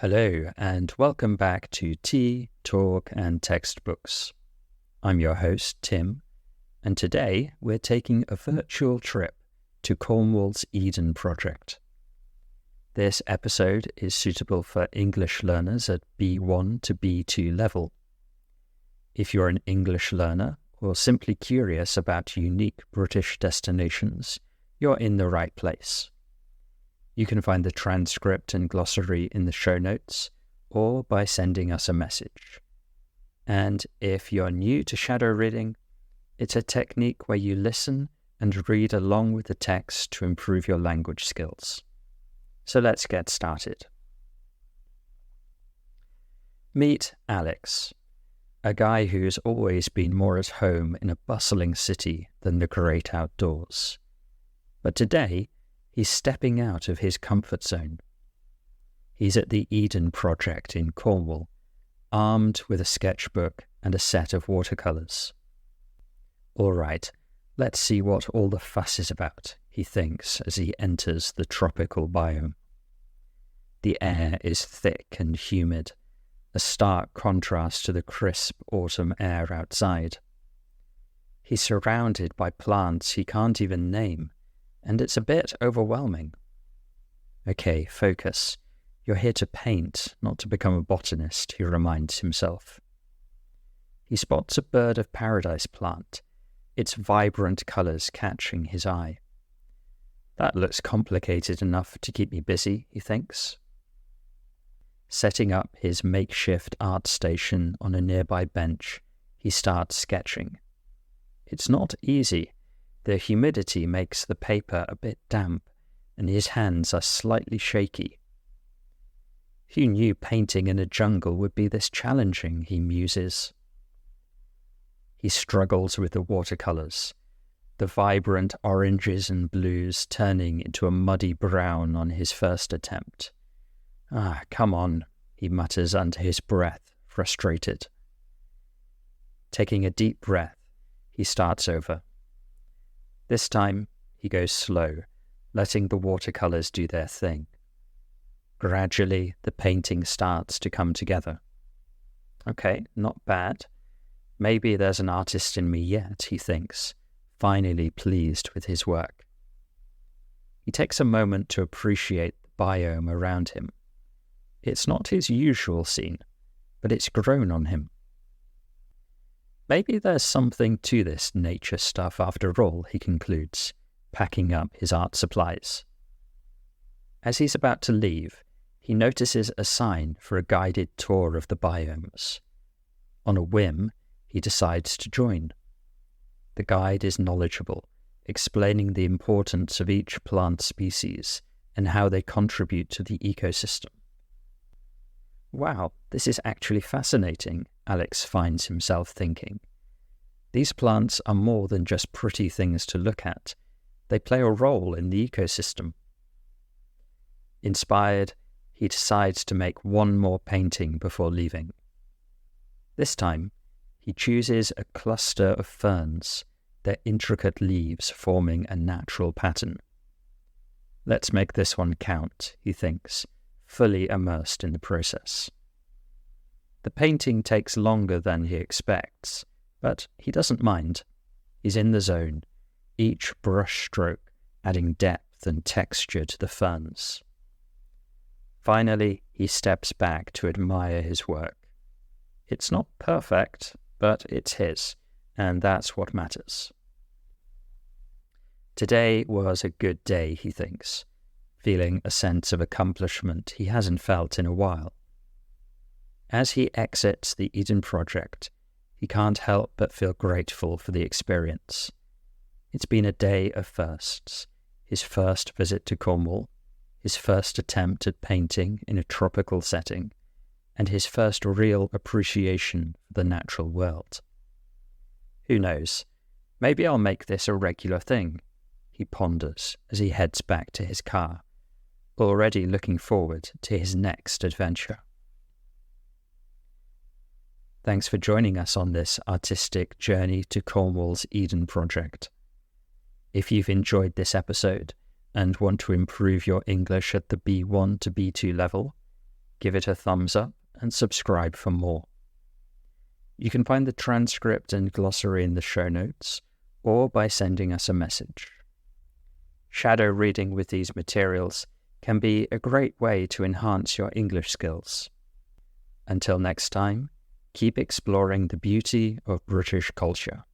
Hello, and welcome back to Tea, Talk, and Textbooks. I'm your host, Tim, and today we're taking a virtual trip to Cornwall's Eden Project. This episode is suitable for English learners at B1 to B2 level. If you're an English learner or simply curious about unique British destinations, you're in the right place. You can find the transcript and glossary in the show notes or by sending us a message. And if you're new to shadow reading, it's a technique where you listen and read along with the text to improve your language skills. So let's get started. Meet Alex, a guy who's always been more at home in a bustling city than the great outdoors. But today, he's stepping out of his comfort zone. He's at the Eden Project in Cornwall, armed with a sketchbook and a set of watercolours. All right, let's see what all the fuss is about, he thinks as he enters the tropical biome. The air is thick and humid, a stark contrast to the crisp autumn air outside. He's surrounded by plants he can't even name, and it's a bit overwhelming. Okay, focus. You're here to paint, not to become a botanist, he reminds himself. He spots a bird of paradise plant, its vibrant colours catching his eye. That looks complicated enough to keep me busy, he thinks. Setting up his makeshift art station on a nearby bench, he starts sketching. It's not easy. The humidity makes the paper a bit damp, and his hands are slightly shaky. Who knew painting in a jungle would be this challenging, he muses. He struggles with the watercolours, the vibrant oranges and blues turning into a muddy brown on his first attempt. Come on, he mutters under his breath, frustrated. Taking a deep breath, he starts over. This time, he goes slow, letting the watercolours do their thing. Gradually, the painting starts to come together. Okay, not bad. Maybe there's an artist in me yet, he thinks, finally pleased with his work. He takes a moment to appreciate the biome around him. It's not his usual scene, but it's grown on him. Maybe there's something to this nature stuff after all, he concludes, packing up his art supplies. As he's about to leave, he notices a sign for a guided tour of the biomes. On a whim, he decides to join. The guide is knowledgeable, explaining the importance of each plant species and how they contribute to the ecosystem. Wow, this is actually fascinating, Alex finds himself thinking. These plants are more than just pretty things to look at. They play a role in the ecosystem. Inspired, he decides to make one more painting before leaving. This time, he chooses a cluster of ferns, their intricate leaves forming a natural pattern. Let's make this one count, he thinks, fully immersed in the process. The painting takes longer than he expects, but he doesn't mind. He's in the zone, each brush stroke adding depth and texture to the ferns. Finally, he steps back to admire his work. It's not perfect, but it's his, and that's what matters. Today was a good day, he thinks, feeling a sense of accomplishment he hasn't felt in a while. As he exits the Eden Project, he can't help but feel grateful for the experience. It's been a day of firsts, his first visit to Cornwall, his first attempt at painting in a tropical setting, and his first real appreciation for the natural world. Who knows, maybe I'll make this a regular thing, he ponders as he heads back to his car, already looking forward to his next adventure. Thanks for joining us on this artistic journey to Cornwall's Eden Project. If you've enjoyed this episode and want to improve your English at the B1 to B2 level, give it a thumbs up and subscribe for more. You can find the transcript and glossary in the show notes, or by sending us a message. Shadow reading with these materials can be a great way to enhance your English skills. Until next time, keep exploring the beauty of British culture.